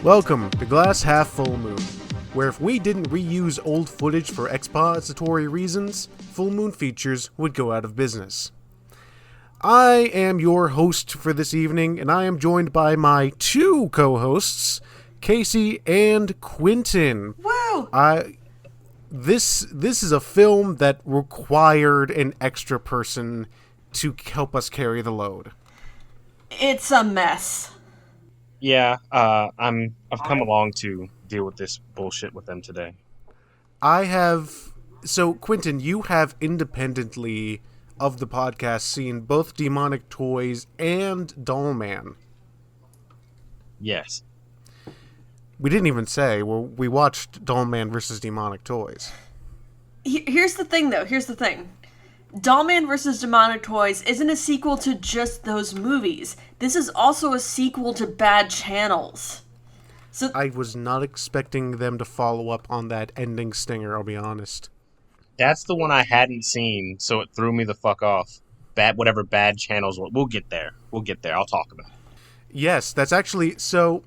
Welcome to Glass Half Full Moon, where if we didn't reuse old footage for expository reasons, Full Moon Features would go out of business. I am your host for this evening, and I am joined by my two co-hosts, Casey and Quenton. Woo! This is a film that required an extra person to help us carry the load. It's a mess. Yeah, I've come along to deal with this bullshit with them today. So Quenton, you have independently of the podcast seen both Demonic Toys and Dollman. Yes. We didn't even say, we watched Dollman versus Demonic Toys. Here's the thing, though. Dollman vs. Demonic Toys isn't a sequel to just those movies. This is also a sequel to Bad Channels. So I was not expecting them to follow up on that ending stinger, I'll be honest. That's the one I hadn't seen, so it threw me the fuck off. Whatever Bad Channels. We'll get there. I'll talk about it. Yes, that's actually... So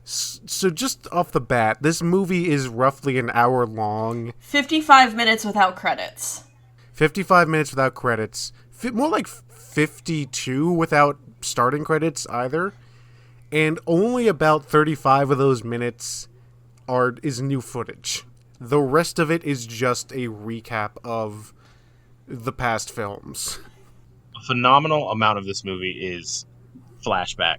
just off the bat, this movie is roughly an hour long. 55 minutes without credits. 55 minutes without credits. More like 52 without starting credits either. And only about 35 of those minutes is new footage. The rest of it is just a recap of the past films. A phenomenal amount of this movie is flashback.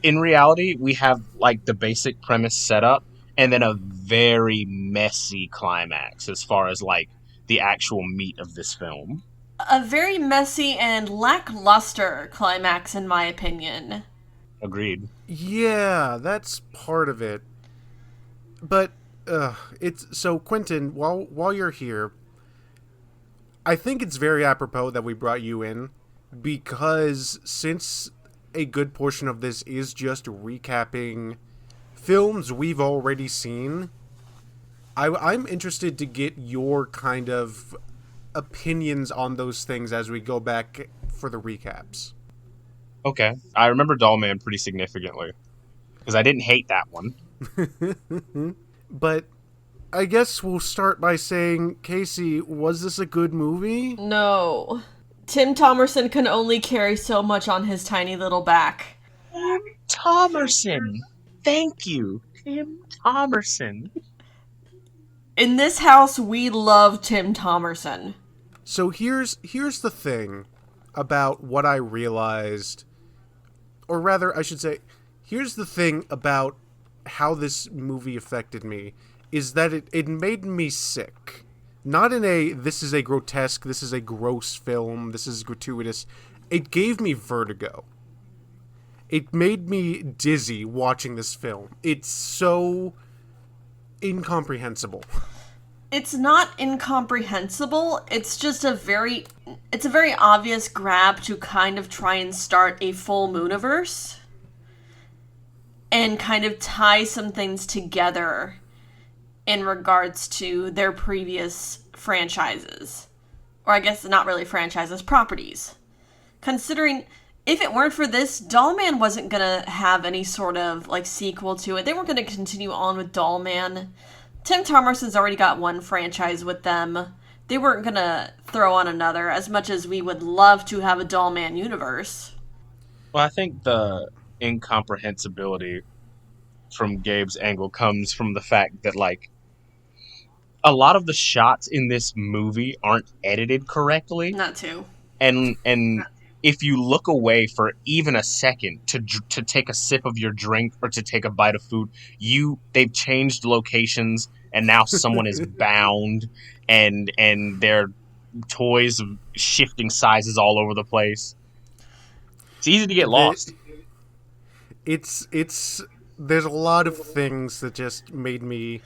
In reality, we have like the basic premise set up and then a very messy climax as far as like the actual meat of this film. A very messy and lackluster climax, in my opinion. Agreed. Yeah, that's part of it. But it's so Quenton, while you're here, I think it's very apropos that we brought you in, because since a good portion of this is just recapping films we've already seen, I'm interested to get your kind of opinions on those things as we go back for the recaps. Okay. I remember Dollman pretty significantly, because I didn't hate that one. But I guess we'll start by saying, Casey, was this a good movie? No. Tim Thomerson can only carry so much on his tiny little back. Tim Thomerson! Thank you, Tim Thomerson. In this house, we love Tim Thomerson. So here's the thing about what I realized, or rather, I should say, here's the thing about how this movie affected me, is that it made me sick. Not in a, this is a grotesque, this is a gross film, this is gratuitous. It gave me vertigo. It made me dizzy watching this film. It's so incomprehensible. It's not incomprehensible, it's just a very obvious grab to kind of try and start a full mooniverse and kind of tie some things together in regards to their previous franchises. Or I guess not really franchises, properties. Considering, if it weren't for this, Dollman wasn't gonna have any sort of, like, sequel to it. They weren't gonna continue on with Dollman. Tim Thomerson's already got one franchise with them. They weren't gonna throw on another, as much as we would love to have a Dollman universe. Well, I think the incomprehensibility from Gabe's angle comes from the fact that, like, a lot of the shots in this movie aren't edited correctly. Not to. And if you look away for even a second to take a sip of your drink or to take a bite of food, they've changed locations and now someone is bound and their toys of shifting sizes all over the place. It's easy to get lost. It's there's a lot of things that just made me.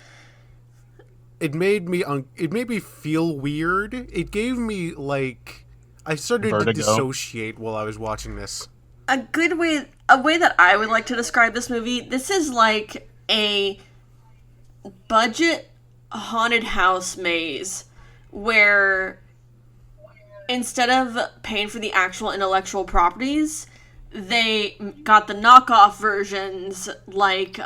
It made me feel weird. It gave me like. I started vertigo. to dissociate while I was watching this. A way that I would like to describe this movie, this is like a budget haunted house maze where instead of paying for the actual intellectual properties, they got the knockoff versions, like,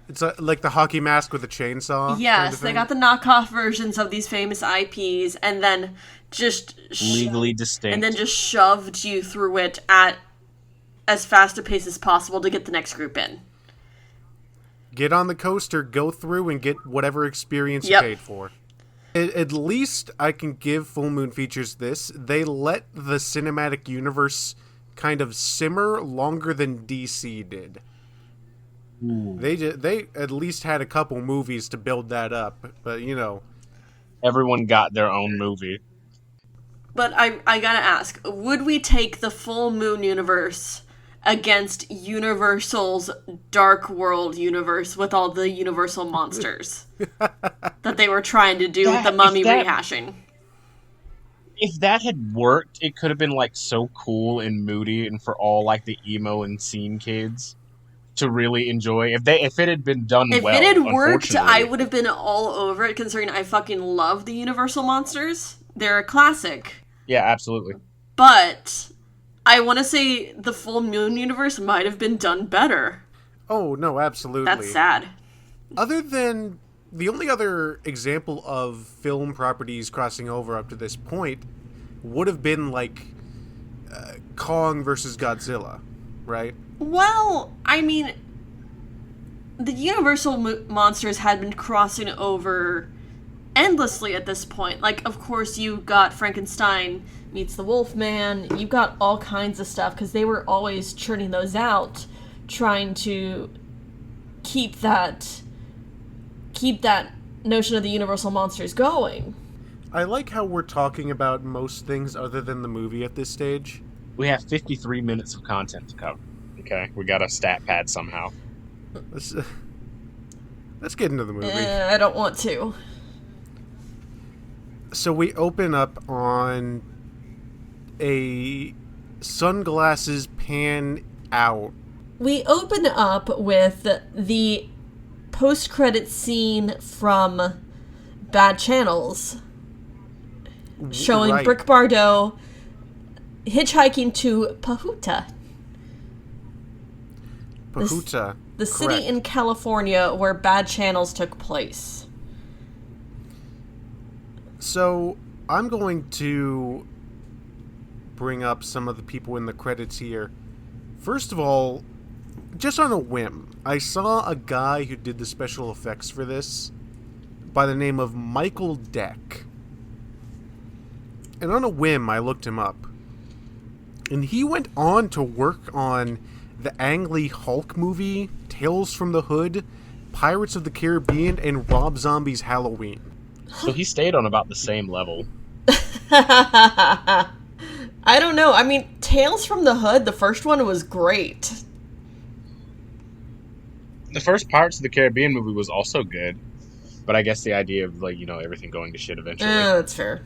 It's like the hockey mask with a chainsaw. yes, kind of they thing. got the knockoff versions of these famous IPs, and then just Legally distinct. and then just shoved you through it at as fast a pace as possible to get the next group in. Get on the coaster, go through, and get whatever experience Yep. you paid for. At least I can give Full Moon Features this. They let the cinematic universe kind of simmer longer than DC did. They at least had a couple movies to build that up, but Everyone got their own movie. But I gotta ask, would we take the Full Moon universe against Universal's Dark World universe with all the Universal monsters that they were trying to do with the Mummy rehashing? If that had worked, it could have been like so cool and moody, and for all like the emo and scene kids to really enjoy. If it had been done If well, it had worked, unfortunately- I would have been all over it, considering I fucking love the Universal monsters. They're a classic. Yeah, absolutely. But I want to say the Full Moon universe might have been done better. Oh, no, absolutely. That's sad. Other than the only other example of film properties crossing over up to this point would have been like Kong versus Godzilla, right? Well, I mean, the Universal monsters had been crossing over endlessly at this point. Like, of course, you got Frankenstein meets the Wolfman. You got all kinds of stuff because they were always churning those out, trying to keep that notion of the Universal monsters going. I like how we're talking about most things other than the movie at this stage. We have 53 minutes of content to cover. Okay, we got a stat pad somehow. Let's get into the movie. I don't want to. So we open up on a sunglasses pan out. We open up with the post-credit scene from Bad Channels, showing Right. Brick Bardot hitchhiking to Pahuta, Pahuta. the city Correct. in California where Bad Channels took place. So I'm going to bring up some of the people in the credits here. First of all, just on a whim, I saw a guy who did the special effects for this by the name of Michael Deck. And on a whim, I looked him up. And he went on to work on the Ang Lee Hulk movie, Tales from the Hood, Pirates of the Caribbean, and Rob Zombie's Halloween. So he stayed on about the same level. I don't know. I mean, Tales from the Hood, the first one was great. The first Pirates of the Caribbean movie was also good, but I guess the idea of everything going to shit eventually. That's fair.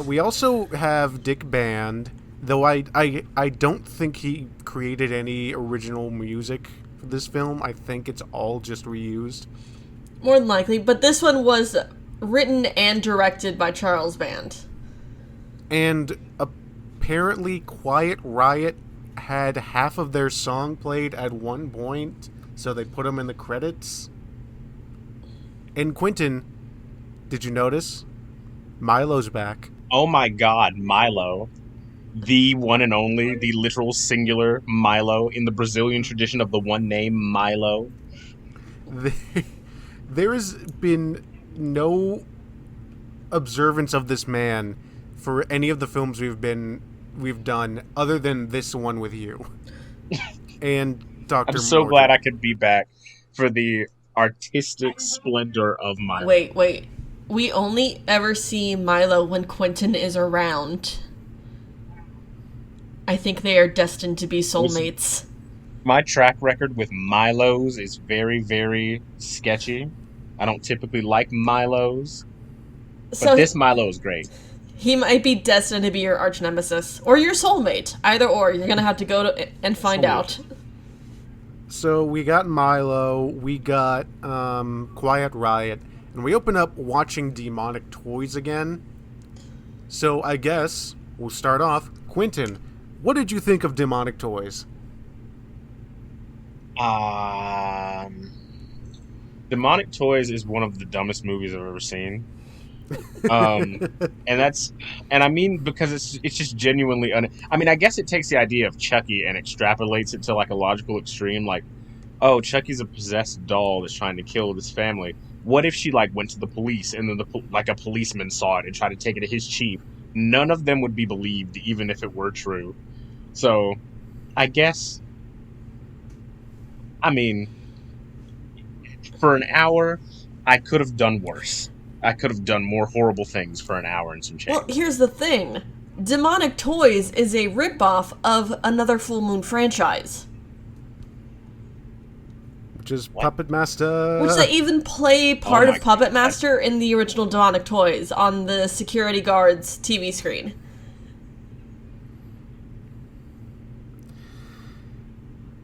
We also have Dick Band, though I don't think he created any original music for this film. I think it's all just reused. More than likely, but this one was written and directed by Charles Band. And apparently Quiet Riot had half of their song played at one point, so they put them in the credits. And Quenton, did you notice? Milo's back. Oh my god, Milo. The one and only, the literal singular Milo in the Brazilian tradition of the one name Milo. There has been no observance of this man for any of the films we've done other than this one with you. And Dr. I'm so Morgan. glad I could be back for the artistic splendor of Milo. Wait. We only ever see Milo when Quenton is around. I think they are destined to be soulmates. My track record with Milos is very, very sketchy. I don't typically like Milos, but So this Milo is great. he might be destined to be your arch nemesis. Or your soulmate. Either or. You're gonna have to go to and find out. So we got Milo, we got Quiet Riot, and we open up watching Demonic Toys again. So I guess We'll start off. Quenton, what did you think of Demonic Toys? Um, Demonic Toys is one of the dumbest movies I've ever seen. Um, and that's, and I mean because it's just genuinely I mean, I guess it takes the idea of Chucky and extrapolates it to like a logical extreme, like, oh, Chucky's a possessed doll that's trying to kill this family. What if she like went to the police and then like a policeman saw it and tried to take it to his chief? None of them would be believed, even if it were true. So, I guess, I mean, for an hour, I could have done worse. I could have done more horrible things for an hour and some change. Well, here's the thing. Demonic Toys is a ripoff of another Full Moon franchise. Which is Puppet Master. Which they even play part my of Puppet God. Master in the original Demonic Toys on the security guard's TV screen.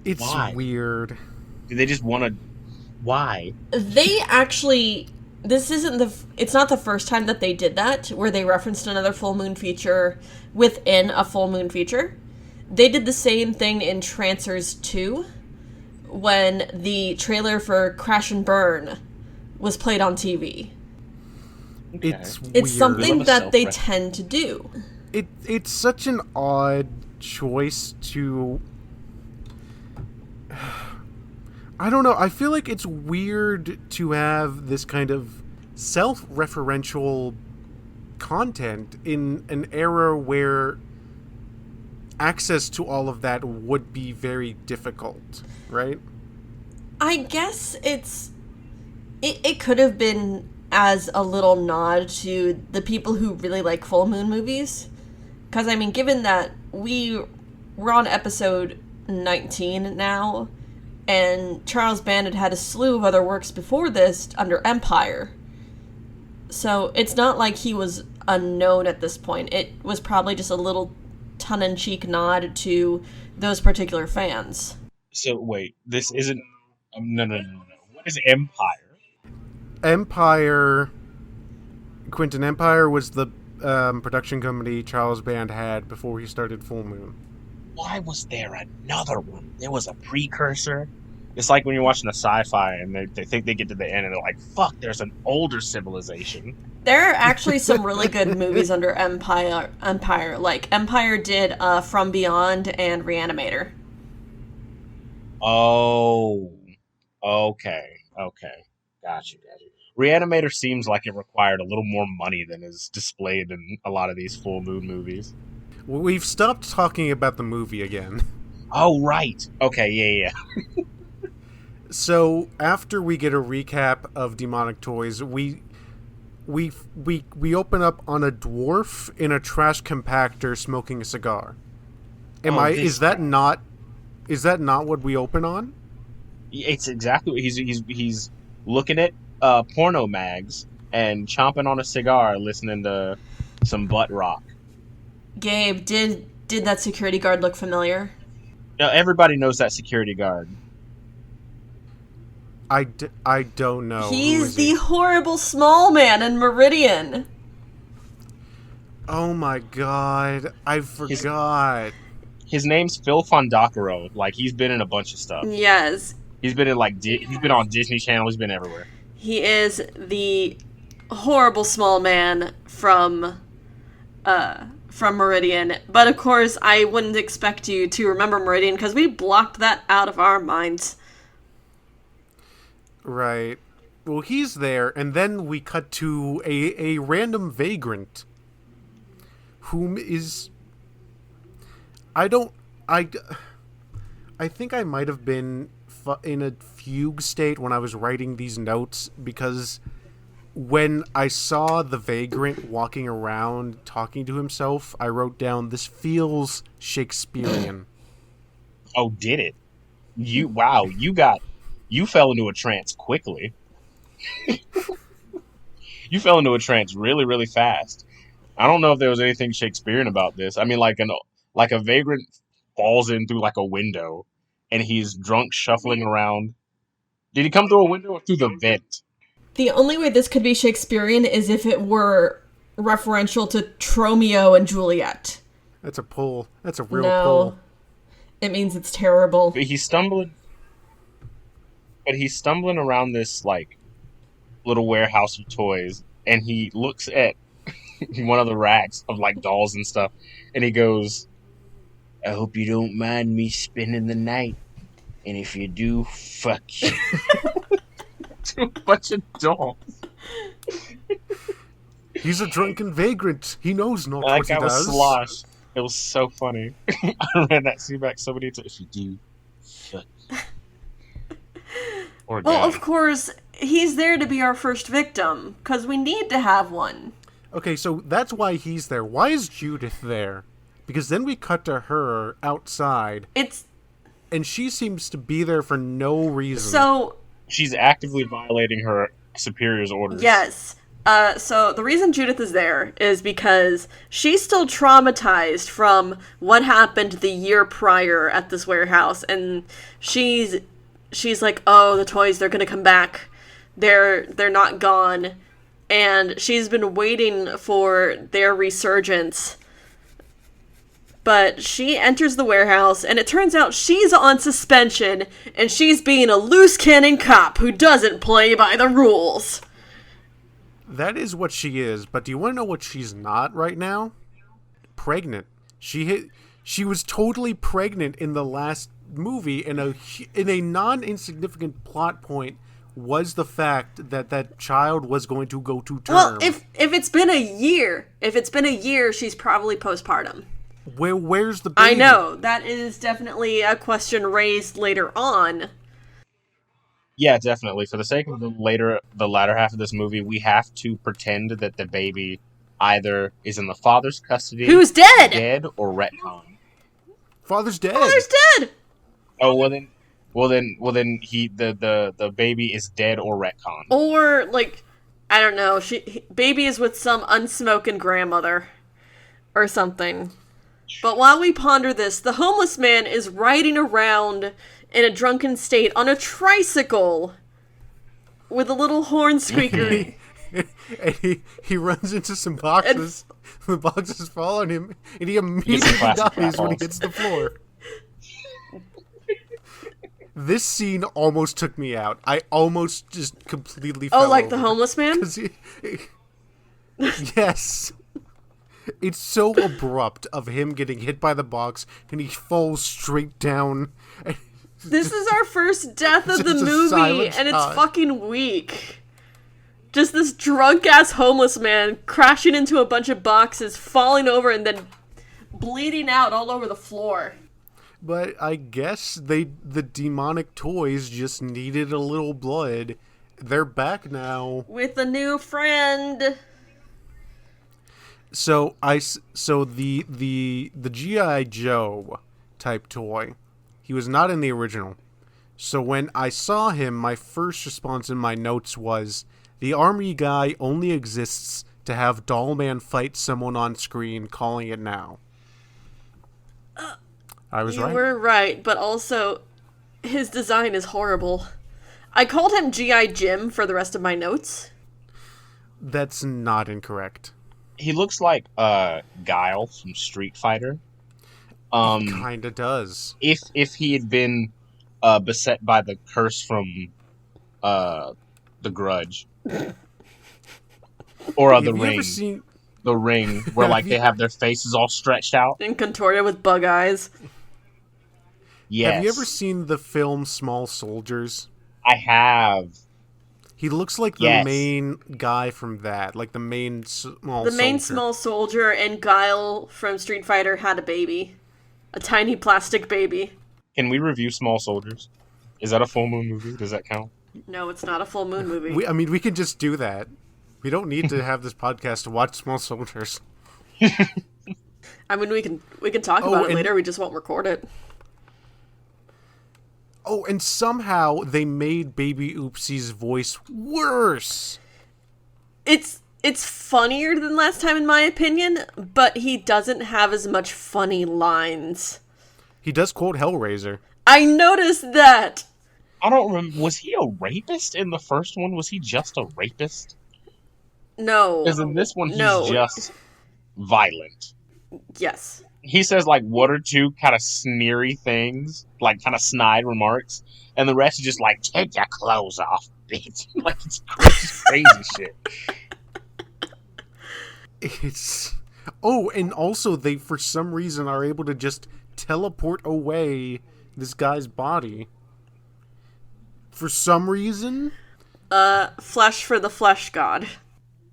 It's Why? weird. Do they just want to? Why? They actually... It's not the first time that they did that, where they referenced another Full Moon feature within a Full Moon feature. They did the same thing in Trancers 2, when the trailer for Crash and Burn was played on TV. Okay. It's weird. It's something Love a that they self-reference. tend to do. It's such an odd choice to... I don't know. I feel like it's weird to have this kind of self-referential content in an era where access to all of that would be very difficult, right? I guess it could have been as a little nod to the people who really like Full Moon movies. Because, I mean, given that we're on episode 19 now, and Charles Band had a slew of other works before this under Empire. So it's not like he was unknown at this point. It was probably just a little tongue-in-cheek nod to those particular fans. So wait, this isn't. No. What is Empire? Empire... Quenton, Empire was the production company Charles Band had before he started Full Moon. Why was there another one? There was a precursor. It's like when you're watching a sci-fi and they think they get to the end and they're like, fuck, there's an older civilization. There are actually some really good movies under Empire. Like, Empire did From Beyond and Reanimator. Oh, okay. Gotcha. Reanimator seems like it required a little more money than is displayed in a lot of these Full Moon movies. We've stopped talking about the movie again. Oh, right. Okay, yeah. So after we get a recap of Demonic Toys, we open up on a dwarf in a trash compactor smoking a cigar. Is that not what we open on? It's exactly what he's looking at porno mags and chomping on a cigar, listening to some butt rock. Gabe, did that security guard look familiar? Now, everybody knows that security guard. I don't know. Who He's is the he? horrible small man in Meridian. Oh my god, I forgot. His name's Phil Fondacaro. Like, he's been in a bunch of stuff. Yes, He's been in he's been on Disney Channel. He's been everywhere. he is the horrible small man from Meridian. But of course, I wouldn't expect you to remember Meridian because we blocked that out of our minds. Right. Well, he's there, and then we cut to a random vagrant, whom is... I think I might have been in a fugue state when I was writing these notes, because when I saw the vagrant walking around talking to himself, I wrote down, "This feels Shakespearean." Oh, did it? You fell into a trance quickly. You fell into a trance really, really fast. I don't know if there was anything Shakespearean about this. I mean, like a vagrant falls in through like a window, and he's drunk, shuffling around. Did he come through a window or through the vent? The only way this could be Shakespearean is if it were referential to Tromeo and Juliet. That's a pull. That's a real No. pull. It means it's terrible. But he's stumbling around this like little warehouse of toys, and he looks at one of the racks of like dolls and stuff, and he goes, "I hope you don't mind me spending the night, and if you do, fuck you." To a bunch of dolls. He's a drunken vagrant. He knows not That what he guy was does. sloshed. It was so funny. I read that scene back so many times. If you do, fuck you. Or Well, God. of course, he's there to be our first victim, because we need to have one. Okay, so that's why he's there. Why is Judith there? Because then we cut to her outside, and she seems to be there for no reason. So, She's actively violating her superior's orders. yes. So the reason Judith is there is because she's still traumatized from what happened the year prior at this warehouse, and she's like, oh, the toys, they're gonna come back. They're not gone. And she's been waiting for their resurgence. But she enters the warehouse, and it turns out she's on suspension, and she's being a loose cannon cop who doesn't play by the rules. That is what she is, but do you want to know what she's not right now? Pregnant. She was totally pregnant in the last movie, and a non-insignificant plot point was the fact that that child was going to go to term. Well, if it's been a year, she's probably postpartum. Where's the baby? I know, that is definitely a question raised later on. Yeah, definitely. For the sake of the latter half of this movie, we have to pretend that the baby either is in the father's custody, Who's dead? or retcon. Father's dead. Father's dead! Oh, well then the baby is dead or retcon. Or, like, I don't know, baby is with some unspoken grandmother. Or something. But while we ponder this, the homeless man is riding around in a drunken state on a tricycle with a little horn squeaker. And he runs into some boxes. The boxes fall on him, and he immediately plastic dies when he balls. hits the floor. This scene almost took me out. I almost just completely fell Oh, like the over. homeless man? 'Cause yes. It's so abrupt of him getting hit by the box, and he falls straight down. This is our first death of the Just a movie, silent and it's shot. fucking weak. Just this drunk-ass homeless man crashing into a bunch of boxes, falling over, and then bleeding out all over the floor. But I guess the demonic toys just needed a little blood. They're back now. With a new friend. So the G.I. Joe type toy, he was not in the original. So when I saw him, my first response in my notes was, the army guy only exists to have Dollman fight someone on screen, calling it now. I was right. You were right, but also, his design is horrible. I called him G.I. Jim for the rest of my notes. That's not incorrect. He looks like Guile from Street Fighter. Kinda does. If he had been beset by the curse from The Grudge, or Have The you Ring, ever seen? The Ring, where like they have their faces all stretched out. And contorted with bug eyes. Yes, Have you ever seen the film Small Soldiers? I have. He looks like the Yes. main guy from that, like the main small soldier. The main small soldier and Guile from Street Fighter had a baby. A tiny plastic baby. Can we review Small Soldiers? Is that a full moon movie? Does that count? No, it's not a full moon movie. We can just do that. We don't need to have this podcast to watch Small Soldiers. I mean, we can talk about it and- later, we just won't record it. Oh, and somehow they made Baby Oopsie's voice worse. It's funnier than last time in my opinion, but he doesn't have as much funny lines. He does quote Hellraiser. I noticed that. I don't remember. Was he a rapist in the first one? Was he just a rapist? No. Because in this one, he's No. just violent. Yes. he says like one or two kind of sneery things, like kind of snide remarks, and the rest is just like, take your clothes off, bitch. Like it's just crazy shit. It's and also they for some reason are able to just teleport away this guy's body. For some reason, Flesh for the flesh god.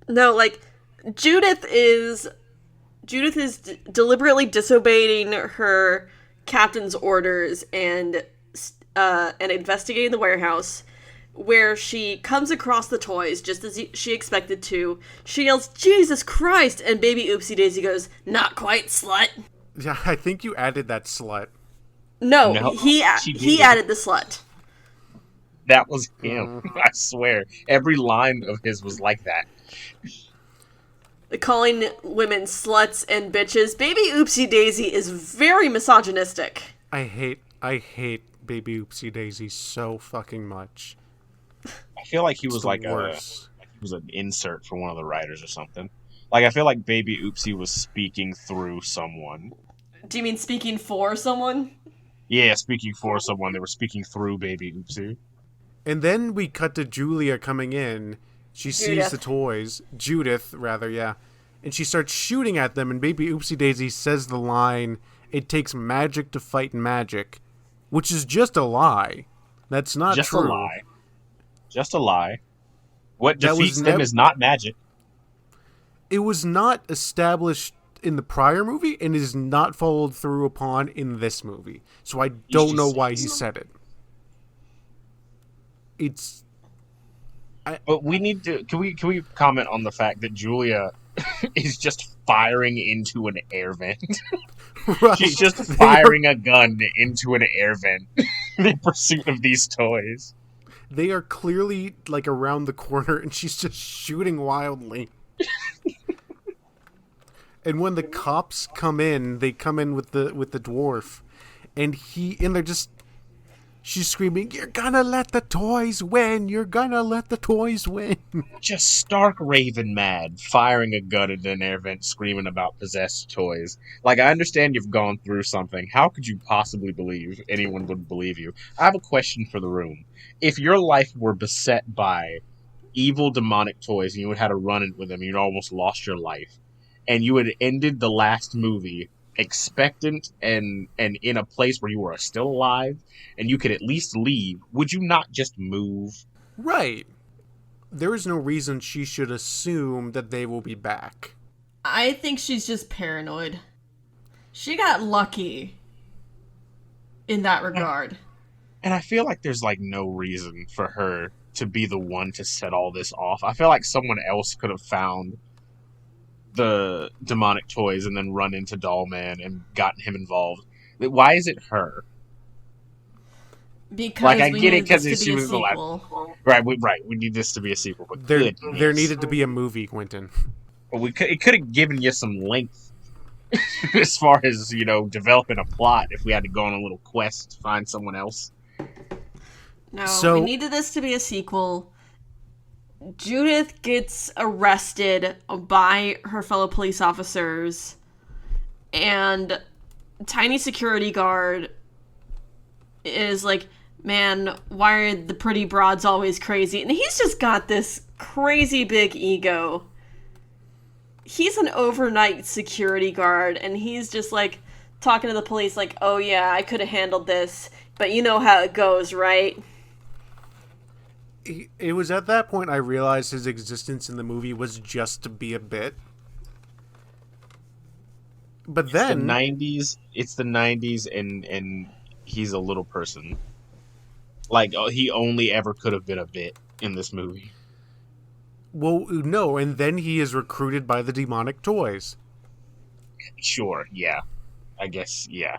No, like Judith is deliberately disobeying her captain's orders and investigating the warehouse, where she comes across the toys just as she expected to. She yells, "Jesus Christ!" and baby Oopsie Daisy goes, "Not quite, slut." yeah, I think you added that slut. No, She he did. added the slut. That was him. I swear. Every line of his was like that. Calling women sluts and bitches. Baby Oopsie Daisy is very misogynistic. I hate baby Oopsie Daisy so fucking much. I feel like he was the like worst. he was an insert for one of the writers or something. Like I feel like Baby Oopsie was speaking through someone. Do you mean speaking for someone? Yeah, speaking for someone. They were speaking through Baby Oopsie. And then we cut to Julia coming in. She sees the toys. Judith, rather, yeah. And she starts shooting at them, and baby Oopsie Daisy says the line, "It takes magic to fight magic," which is just a lie. That's not Just true. a lie. Just a lie. What That defeats was them is not magic. It was not established in the prior movie, and is not followed through upon in this movie. So I don't know why he said it. It's... But we need to. Can we comment on the fact that Julia is just firing into an air vent? Right. She's just firing a gun into an air vent in pursuit of these toys. They are clearly like around the corner, and she's just shooting wildly. And when the cops come in, they come in with the dwarf, and they're just... She's screaming, "You're gonna let the toys win! You're gonna let the toys win!" Just stark raven mad, firing a gun at an air vent, screaming about possessed toys. Like, I understand you've gone through something. How could you possibly believe anyone would believe you? I have a question for the room. If your life were beset by evil demonic toys and you had to run it with them, you'd almost lost your life, and you had ended the last movie expectant and in a place where you were still alive and you could at least leave, would you not just move? Right. There is no reason she should assume that they will be back. I think she's just paranoid. She got lucky in that regard. And I feel like there's like no reason for her to be the one to set all this off. I feel like someone else could have found the demonic toys and then run into Dollman and gotten him involved. Why is it her? Because like I we get it needed because this to she be a was the last. sequel. Right. We need this to be a sequel. But There needed to be a movie, Quenton. Well, it could have given you some length as far as developing a plot. If we had to go on a little quest to find someone else. No, So- we needed this to be a sequel. Judith gets arrested by her fellow police officers, and tiny security guard is like, "Man, why are the pretty broads always crazy?" And he's just got this crazy big ego. He's an overnight security guard, and he's just like talking to the police like, "Oh yeah, I could have handled this, but you know how it goes, right?" It was at that point I realized his existence in the movie was just to be a bit. But then... It's the 90s, and he's a little person. Like, he only ever could have been a bit in this movie. Well, no, and then he is recruited by the demonic toys. Sure, yeah. I guess, yeah.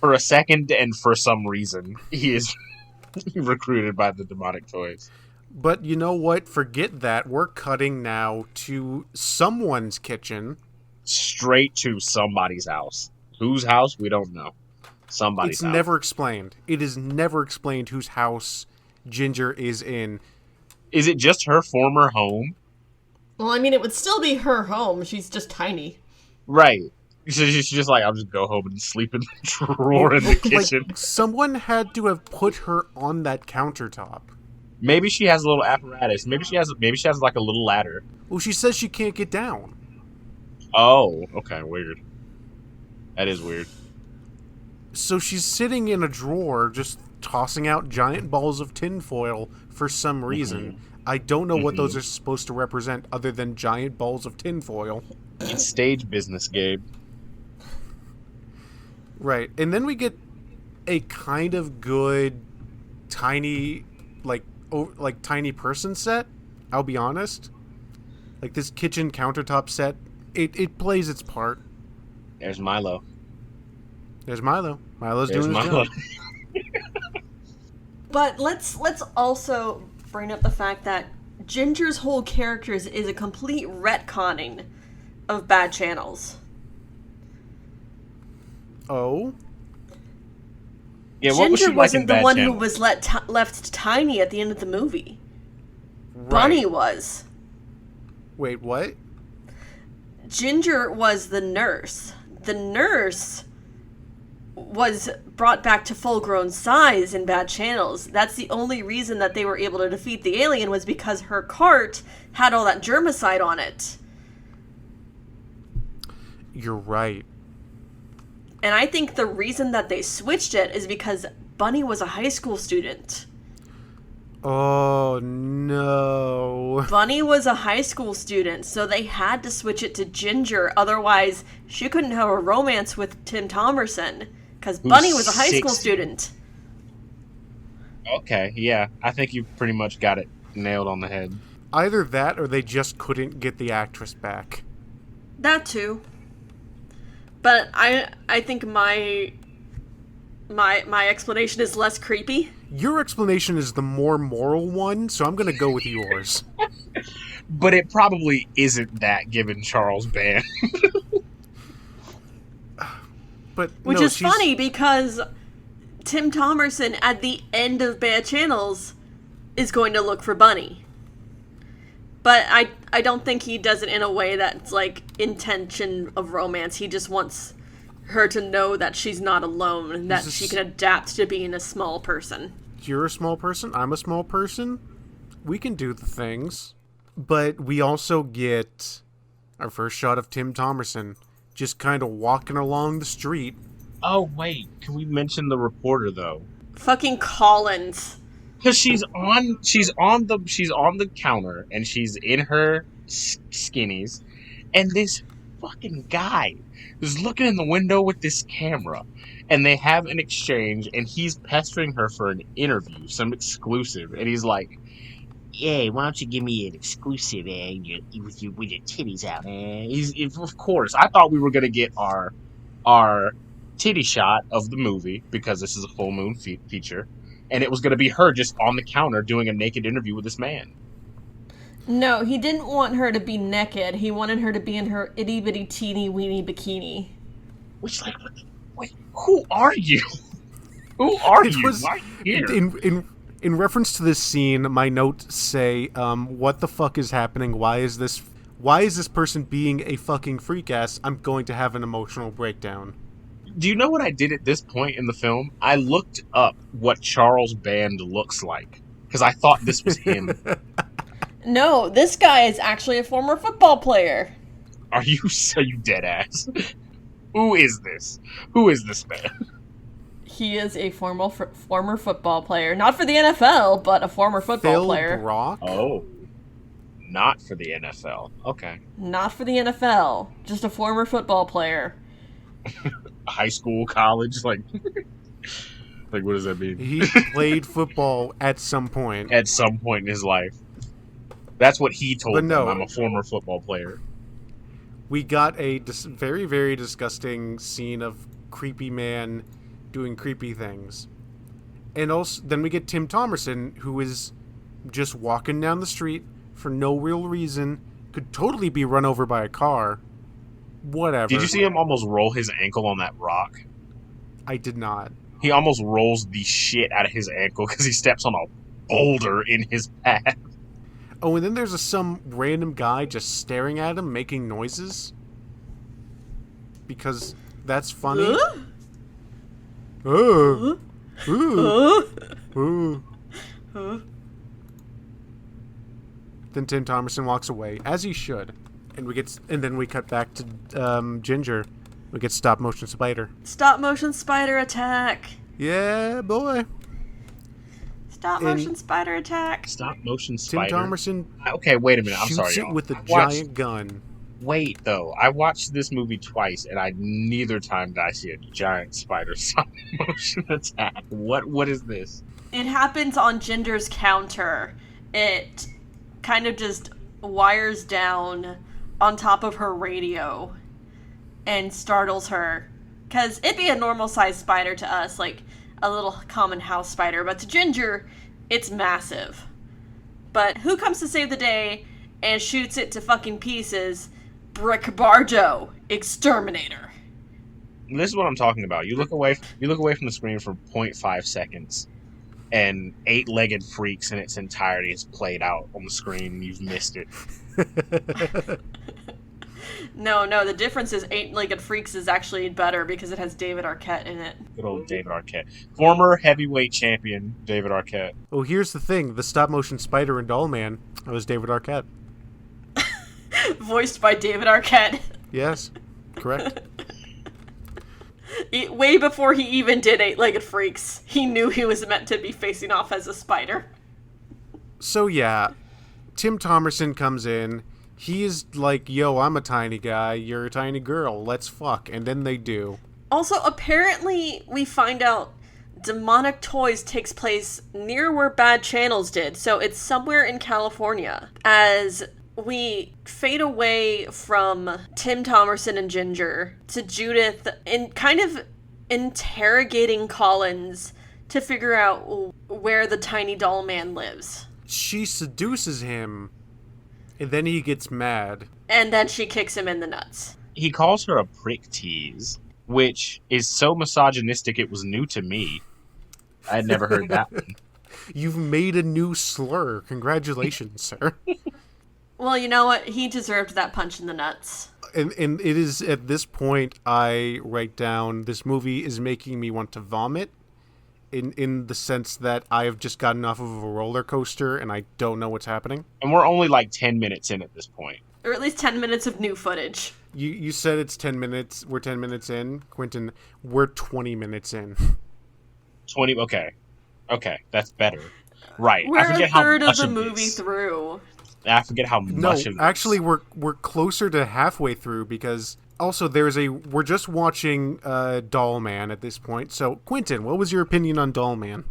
For a second, and for some reason, he is recruited by the demonic toys. But you know what? Forget that. We're cutting now to someone's kitchen. Straight to somebody's house. Whose house? We don't know. Somebody's house. It's never explained. It is never explained whose house Ginger is in. Is it just her former home? Well, I mean, it would still be her home. She's just tiny. Right. She's just like, I'll just go home and sleep in the drawer in the kitchen. Like, someone had to have put her on that countertop. Maybe she has a little apparatus. Maybe she has like a little ladder. Well, she says she can't get down. Oh, okay, weird. That is weird. So she's sitting in a drawer just tossing out giant balls of tinfoil for some reason. Mm-hmm. I don't know what those are supposed to represent other than giant balls of tinfoil. It's stage business, Gabe. Right. And then we get a kind of good tiny tiny person set, I'll be honest. Like this kitchen countertop set, it plays its part. There's Milo. There's Milo. Milo's There's doing his Milo. job. But let's also bring up the fact that Ginger's whole character is a complete retconning of bad channels. Oh? Yeah, what was she Ginger like in wasn't the Bad one Channel? who was left tiny at the end of the movie. Right. Bunny was. Wait, what? Ginger was the nurse. The nurse was brought back to full-grown size in Bad Channels. That's the only reason that they were able to defeat the alien was because her cart had all that germicide on it. You're right. And I think the reason that they switched it is because Bunny was a high school student. Oh, no. Bunny was a high school student, so they had to switch it to Ginger. Otherwise, she couldn't have a romance with Tim Thomerson. Because Bunny was a high school 60. student. Okay, yeah. I think you pretty much got it nailed on the head. Either that or they just couldn't get the actress back. That too. But I think my explanation is less creepy. Your explanation is the more moral one, so I'm going to go with yours. But it probably isn't that, given Charles Band. But Which no, is she's- funny because Tim Thomerson at the end of Bad Channels is going to look for Bunny. But I don't think he does it in a way that's like intention of romance. He just wants her to know that she's not alone and that she can adapt to being a small person. You're a small person, I'm a small person. We can do the things. But we also get our first shot of Tim Thomerson just kind of walking along the street. Oh, wait. Can we mention the reporter, though? Fucking Collins. Because she's on the counter, and she's in her skinnies, and this fucking guy is looking in the window with this camera, and they have an exchange, and he's pestering her for an interview, some exclusive, and he's like, "Yeah, why don't you give me an exclusive, with your titties out, Of course, I thought we were gonna get our titty shot of the movie because this is a full moon feature, and it was gonna be her just on the counter doing a naked interview with this man. No, he didn't want her to be naked. He wanted her to be in her itty bitty teeny weeny bikini. Which, like, wait, who are you? Who are you? Was, Why are you here? in reference to this scene, my notes say, what the fuck is happening? Why is this person being a fucking freak ass? I'm going to have an emotional breakdown. Do you know what I did at this point in the film? I looked up what Charles Band looks like because I thought this was him. No, this guy is actually a former football player. Are you dead ass? Who is this? Who is this man? He is a former football player. Not for the NFL, but a former football Phil player. Brock? Oh, not for the NFL. Okay. Not for the NFL. Just a former football player. High school, college, like what does that mean? He played football at some point. At some point in his life. That's what he told But no. them. I'm a former football player. We got a very, very disgusting scene of creepy man doing creepy things. And also, then we get Tim Thomerson, who is just walking down the street for no real reason, could totally be run over by a car. Whatever. Did you see him almost roll his ankle on that rock? I did not. He almost rolls the shit out of his ankle because he steps on a boulder in his path. Oh, and then there's some random guy just staring at him, making noises. because that's funny. Huh? Ooh. Huh? Ooh. Huh? Ooh. Huh? Then Tim Thomerson walks away, as he should, and then we cut back to Ginger. We get stop motion spider. Stop motion spider attack. Yeah, boy. Stop motion spider attack. Stop motion Tim spider. Thomerson Okay, wait a minute. I'm shoots sorry, it y'all. with a I watched- giant gun. Wait, though. I watched this movie twice, and neither time did I see a giant spider stop motion attack. What is this? It happens on Ginger's counter. It kind of just wires down on top of her radio and startles her. Because it'd be a normal-sized spider to us, like a little common house spider, but to Ginger, it's massive. But who comes to save the day and shoots it to fucking pieces? Brick Barjo, Exterminator. This is what I'm talking about. You look away from the screen for 0.5 seconds, and Eight-Legged Freaks in its entirety is played out on the screen, and you've missed it. No, the difference is Eight-Legged Freaks is actually better because it has David Arquette in it. Good old David Arquette. Former heavyweight champion David Arquette. Well, here's the thing. The stop-motion spider in Dollman was David Arquette. Voiced by David Arquette. Yes, correct. Way before he even did Eight-Legged Freaks, he knew he was meant to be facing off as a spider. So, yeah, Tim Thomerson comes in. He is like, yo, I'm a tiny guy, you're a tiny girl, let's fuck. And then they do. Also, apparently, we find out Demonic Toys takes place near where Bad Channels did, so it's somewhere in California. As we fade away from Tim Thomerson and Ginger to Judith in kind of interrogating Collins to figure out where the tiny doll man lives. She seduces him, and then he gets mad. And then she kicks him in the nuts. He calls her a prick tease, which is so misogynistic it was new to me. I had never heard that one. You've made a new slur. Congratulations, sir. Well, you know what? He deserved that punch in the nuts. And it is at this point I write down, this movie is making me want to vomit. In the sense that I have just gotten off of a roller coaster and I don't know what's happening. And we're only like 10 minutes in at this point. Or at least 10 minutes of new footage. You said it's 10 minutes. We're 10 minutes in. Quenton, we're 20 minutes in. 20, okay, that's better. Right, We're I forget a third how much of the movie through. I forget how much of this. Actually, we're closer to halfway through because also we're just watching Dollman at this point. So, Quenton, what was your opinion on Dollman?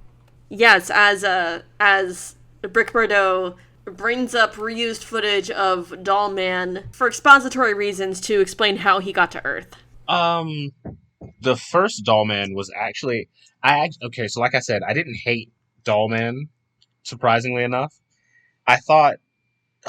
Yes, as Brick Bordeaux brings up reused footage of Dollman for expository reasons to explain how he got to Earth. The first Dollman was actually okay. So, like I said, I didn't hate Dollman. Surprisingly enough, I thought,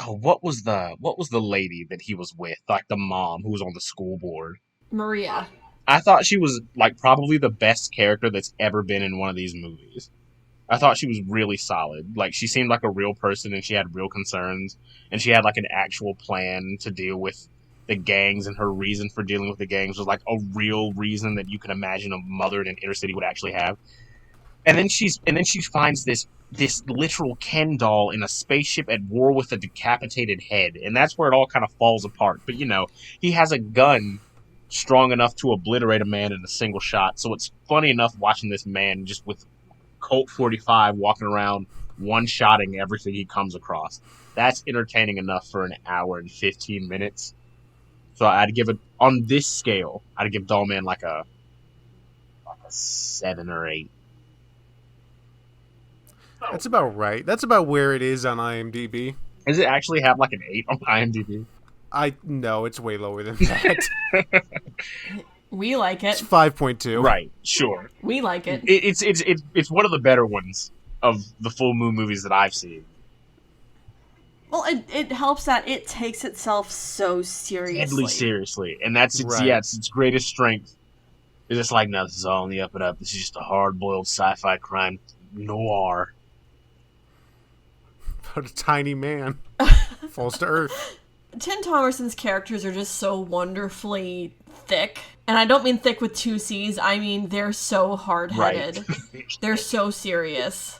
what was the lady that he was with, like the mom who was on the school board? Maria. I thought she was like probably the best character that's ever been in one of these movies. I thought she was really solid. Like, she seemed like a real person and she had real concerns and she had like an actual plan to deal with the gangs, and her reason for dealing with the gangs was like a real reason that you can imagine a mother in an inner city would actually have. And then she finds this literal Ken doll in a spaceship at war with a decapitated head, and that's where it all kind of falls apart. But he has a gun strong enough to obliterate a man in a single shot, so it's funny enough watching this man just with Colt 45 walking around one-shotting everything he comes across. That's entertaining enough for an hour and 15 minutes. So I'd give it, on this scale, I'd give Dollman like a 7 or 8. That's about right. That's about where it is on IMDb. Does it actually have like an 8 on IMDb? No, it's way lower than that. We like It's it. 5.2. Right, sure. We like it. It's one of the better ones of the Full Moon movies that I've seen. Well, it helps that it takes itself so seriously. Deadly seriously. And that's its, Right. it's its greatest strength. It's just like, no, this is all on the up and up. This is just a hard-boiled sci-fi crime noir. But a tiny man falls to Earth. Tim Thomerson's characters are just so wonderfully thick. And I don't mean thick with two C's, I mean they're so hard-headed. Right. They're so serious.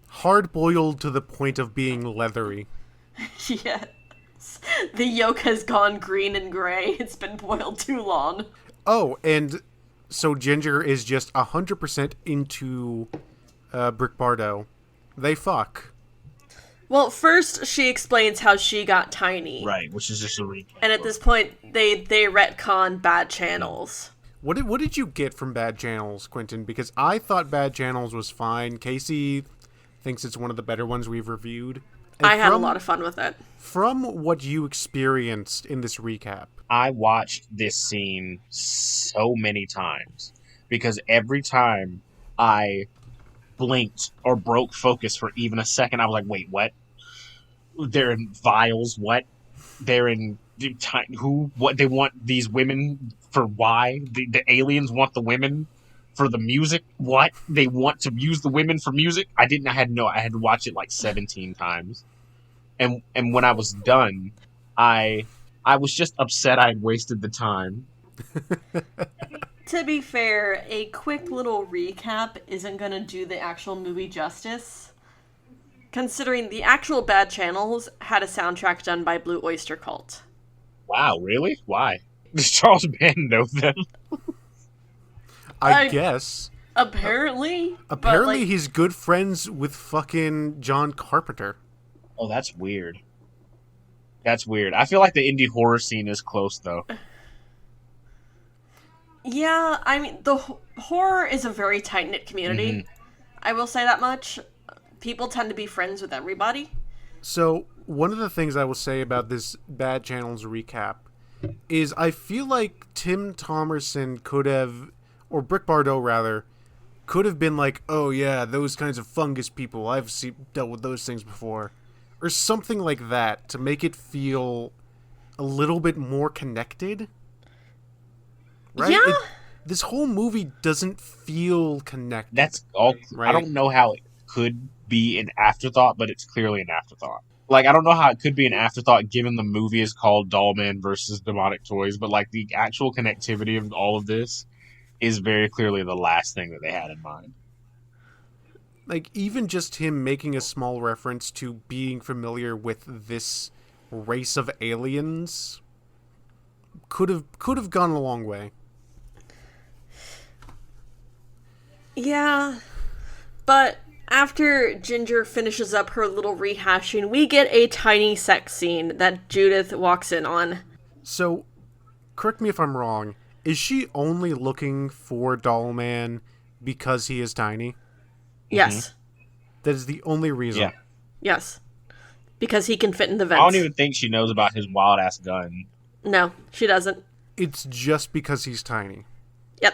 Hard-boiled to the point of being leathery. Yes. The yolk has gone green and gray. It's been boiled too long. Oh, and so Ginger is just 100% into Brick Bardo. They fuck. Well, first she explains how she got tiny. Right, which is just a recap. And at this point, they retcon bad channels. What did you get from Bad Channels, Quentin? Because I thought Bad Channels was fine. Casey thinks it's one of the better ones we've reviewed. And I had a lot of fun with it. From what you experienced in this recap. I watched this scene so many times because every time I blinked or broke focus for even a second, I was like, wait, what? They're in vials, what? They're in who? What? They want these women for why? The aliens want the women for the music? What? They want to use the women for music? I had to watch it like 17 times. And when I was done, I was just upset I had wasted the time. To be fair, a quick little recap isn't going to do the actual movie justice. Considering the actual Bad Channels had a soundtrack done by Blue Oyster Cult. Wow, really? Why? Does Charles Band know them? I guess. Apparently. Apparently he's good friends with fucking John Carpenter. Oh, that's weird. That's weird. I feel like the indie horror scene is close, though. Yeah, I mean, the horror is a very tight-knit community. Mm-hmm. I will say that much. People tend to be friends with everybody. So, one of the things I will say about this Bad Channels recap is I feel like Tim Thomerson could have, or Brick Bardo rather, could have been like, oh yeah, those kinds of fungus people, I've dealt with those things before. Or something like that to make it feel a little bit more connected. Right? Yeah. This whole movie doesn't feel connected. That's all. Right? I don't know how it could be an afterthought, but it's clearly an afterthought. Like, I don't know how it could be an afterthought given the movie is called Dollman versus Demonic Toys, but like the actual connectivity of all of this is very clearly the last thing that they had in mind. Like, even just him making a small reference to being familiar with this race of aliens could have gone a long way. Yeah, but after Ginger finishes up her little rehashing, we get a tiny sex scene that Judith walks in on. So, correct me if I'm wrong, is she only looking for Dollman because he is tiny? Yes. Mm-hmm. That is the only reason? Yeah. Yes. Because he can fit in the vents. I don't even think she knows about his wild-ass gun. No, she doesn't. It's just because he's tiny. Yep.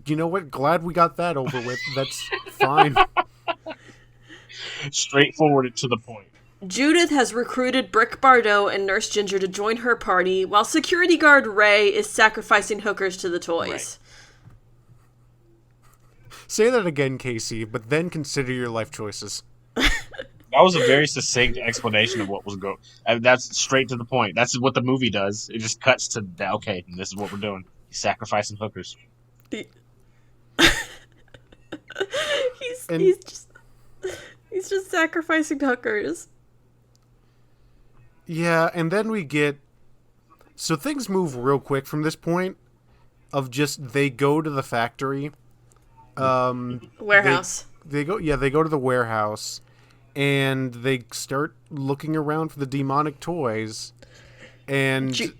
You know what? Glad we got that over with. That's fine. Straightforward and to the point. Judith has recruited Brick Bardo and Nurse Ginger to join her party, while security guard Ray is sacrificing hookers to the toys. Right. Say that again, Casey, but then consider your life choices. That was a very succinct explanation of what was going. That's straight to the point. That's what the movie does. It just cuts to okay, this is what we're doing. He's sacrificing hookers. He's just sacrificing hookers. Yeah, and then we get... So things move real quick from this point of just they go to the factory. Warehouse. They go to the warehouse and they start looking around for the demonic toys. And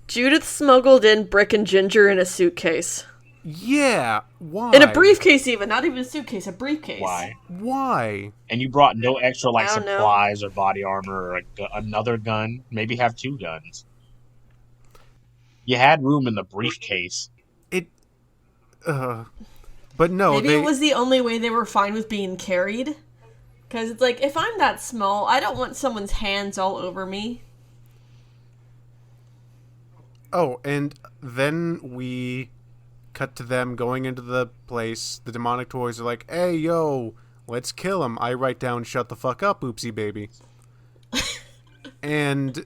Judith smuggled in Brick and Ginger in a suitcase. Yeah, why? In a briefcase even, not even a suitcase, a briefcase. Why? And you brought no extra supplies or body armor or another gun. Maybe have two guns. You had room in the briefcase. But no, maybe it was the only way they were fine with being carried. Because it's like, if I'm that small, I don't want someone's hands all over me. Oh, and then we cut to them going into the place. The demonic toys are like, hey, yo, let's kill him. I write down, shut the fuck up, oopsie baby. And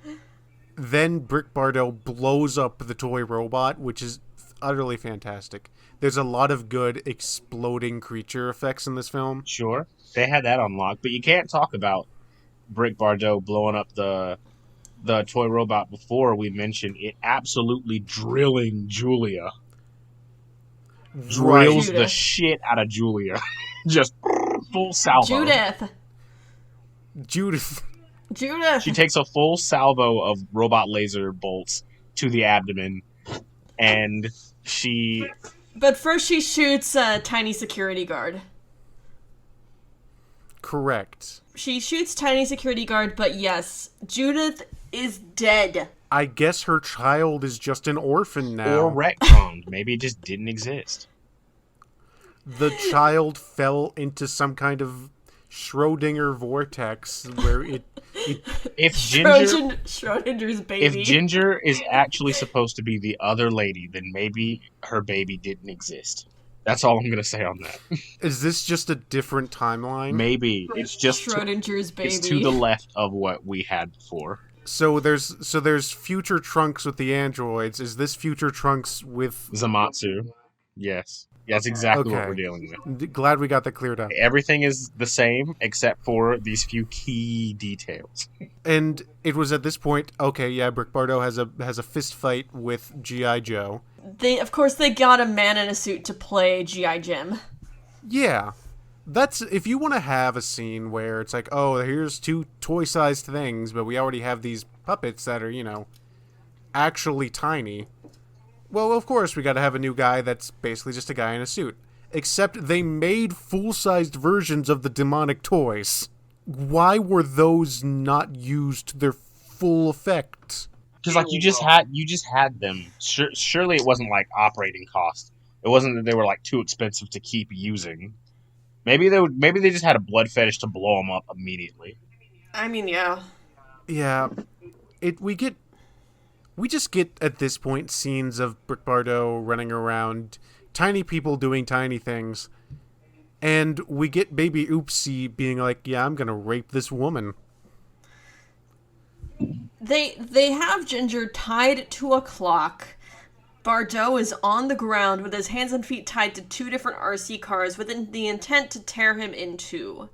then Brick Bardo blows up the toy robot, which is utterly fantastic. There's a lot of good exploding creature effects in this film. Sure, they had that on lock, but you can't talk about Brick Bardo blowing up the toy robot before we mention it absolutely drilling Julia. Drills the shit out of Julia. Just full salvo. Judith. She takes a full salvo of robot laser bolts to the abdomen, and she... But first she shoots a tiny security guard. Correct. She shoots tiny security guard, but yes, Judith is dead. I guess her child is just an orphan now. Or retconned. Maybe it just didn't exist. The child fell into some kind of Schrodinger vortex where if Schrodinger's baby. If Ginger is actually supposed to be the other lady, then maybe her baby didn't exist. That's all I'm going to say on that. Is this just a different timeline? Maybe. It's just Schrodinger's baby. It's to the left of what we had before. So there's future Trunks with the androids. Is this future Trunks with Zamatsu? Yes. That's exactly what we're dealing with. Glad we got that cleared up. Everything is the same except for these few key details. And it was at this point, Brick Bardo has a fist fight with G.I. Joe. Of course they got a man in a suit to play G.I. Jim. Yeah. That's, if you want to have a scene where it's like, oh, here's two toy-sized things, but we already have these puppets that are, actually tiny. Well, of course, we got to have a new guy that's basically just a guy in a suit. Except they made full-sized versions of the demonic toys. Why were those not used to their full effect? Because you just had them. Surely it wasn't like operating cost. It wasn't that they were like too expensive to keep using. Maybe they just had a blood fetish to blow them up immediately. I mean, yeah. Yeah, we just get, at this point, scenes of Brick Bardo running around, tiny people doing tiny things, and we get baby Oopsie being like, yeah, I'm gonna rape this woman. They have Ginger tied to a clock. Bardo is on the ground with his hands and feet tied to two different RC cars with the intent to tear him in two.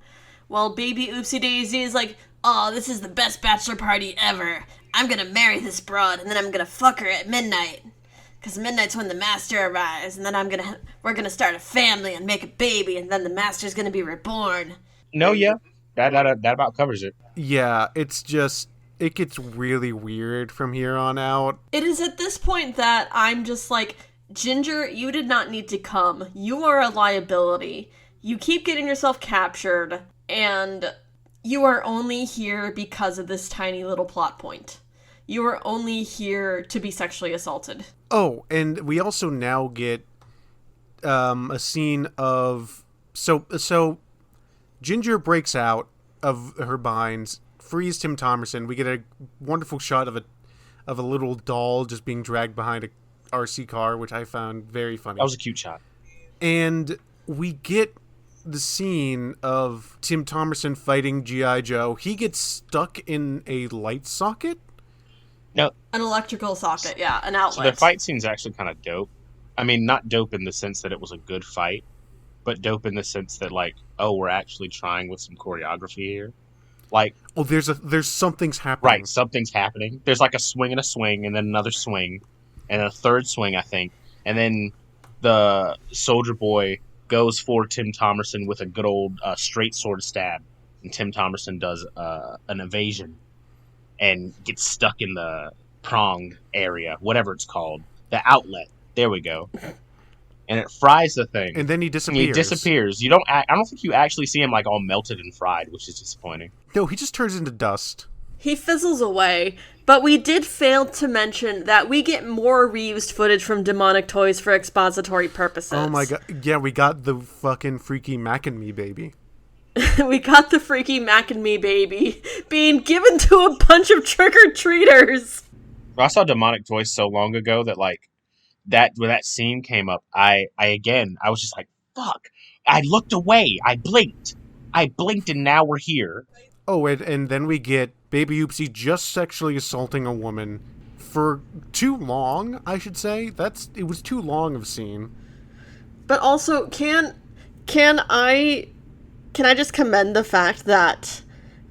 While baby Oopsie Daisy is like, oh, this is the best bachelor party ever. I'm gonna marry this broad, and then I'm gonna fuck her at midnight. Because midnight's when the master arrives, and then we're gonna start a family and make a baby, and then the master's gonna be reborn. No, yeah. That about covers it. Yeah, it's just, it gets really weird from here on out. It is at this point that I'm just like, Ginger, you did not need to come. You are a liability. You keep getting yourself captured, and you are only here because of this tiny little plot point. You are only here to be sexually assaulted. Oh, and we also now get a scene of... So Ginger breaks out of her binds, frees Tim Thomerson. We get a wonderful shot of a little doll just being dragged behind a RC car, which I found very funny. That was a cute shot. And we get the scene of Tim Thomerson fighting G.I. Joe. He gets stuck in a light socket? No. An electrical socket, yeah, an outlet. So the fight scene's actually kind of dope. I mean, not dope in the sense that it was a good fight, but dope in the sense that, like, oh, we're actually trying with some choreography here. Like, oh, there's something's happening. Right, something's happening. There's like a swing, and then another swing, and a third swing, I think. And then the soldier boy goes for Tim Thomerson with a good old straight sword stab, and Tim Thomerson does an evasion and gets stuck in the prong area, whatever it's called, the outlet. There we go. And it fries the thing. And then he disappears. You don't. I don't think you actually see him like all melted and fried, which is disappointing. No, he just turns into dust. He fizzles away. But we did fail to mention that we get more reused footage from Demonic Toys for expository purposes. Oh my god. Yeah, we got the fucking freaky Mac and Me baby. We got the freaky Mac and Me baby being given to a bunch of trick-or-treaters. I saw Demonic Toys so long ago that, like, when that scene came up, I was just like, fuck. I looked away. I blinked and now we're here. Oh, and then we get Baby Oopsie just sexually assaulting a woman for too long, I should say. It was too long of a scene. But also, can I just commend the fact that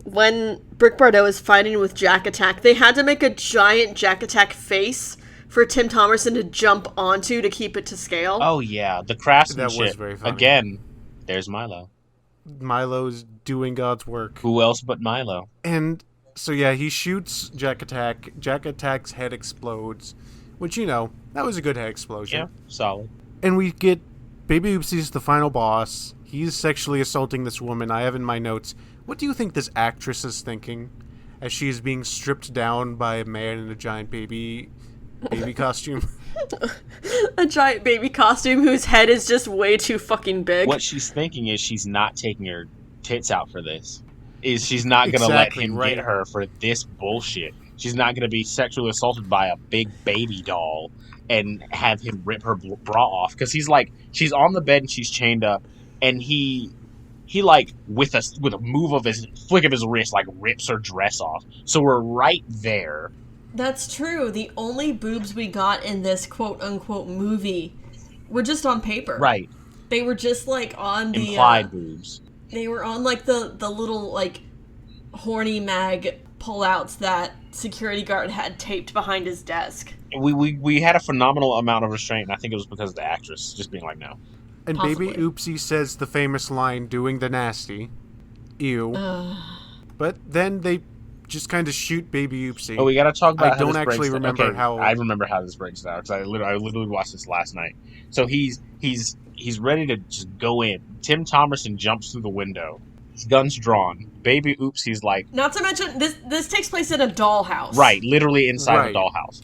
when Brick Bardot is fighting with Jack Attack, they had to make a giant Jack Attack face for Tim Thomerson to jump onto to keep it to scale. Oh yeah, the craftsmanship. That was very funny. Again, there's Milo. Milo's doing God's work. Who else but Milo? And so yeah, he shoots Jack Attack. Jack Attack's head explodes, which, that was a good head explosion. Yeah, solid. And we get Baby Oopsie's the final boss. He's sexually assaulting this woman. I have in my notes, what do you think this actress is thinking as she is being stripped down by a man in a giant baby costume? A giant baby costume whose head is just way too fucking big. What she's thinking is she's not taking her tits out for this. She's not going to let him get her for this bullshit. She's not going to be sexually assaulted by a big baby doll and have him rip her bra off. Because she's on the bed and she's chained up, and he like, with a flick of his wrist, like, rips her dress off. So we're right there. That's true. The only boobs we got in this quote-unquote movie were just on paper. Right. They were just, like, on the... Implied boobs. They were on, like, the little, like, horny mag pullouts that security guard had taped behind his desk. We had a phenomenal amount of restraint, and I think it was because of the actress just being like, no. And Possibly. Baby Oopsie says the famous line, doing the nasty. Ew. But then they just kind of shoot Baby Oopsie. Oh, we gotta talk about. I don't actually remember how. I remember how this breaks down because I literally watched this last night. So he's ready to just go in. Tim Thomerson jumps through the window. His gun's drawn. Baby Oopsie's like. Not to mention this takes place in a dollhouse. Right, literally inside a dollhouse.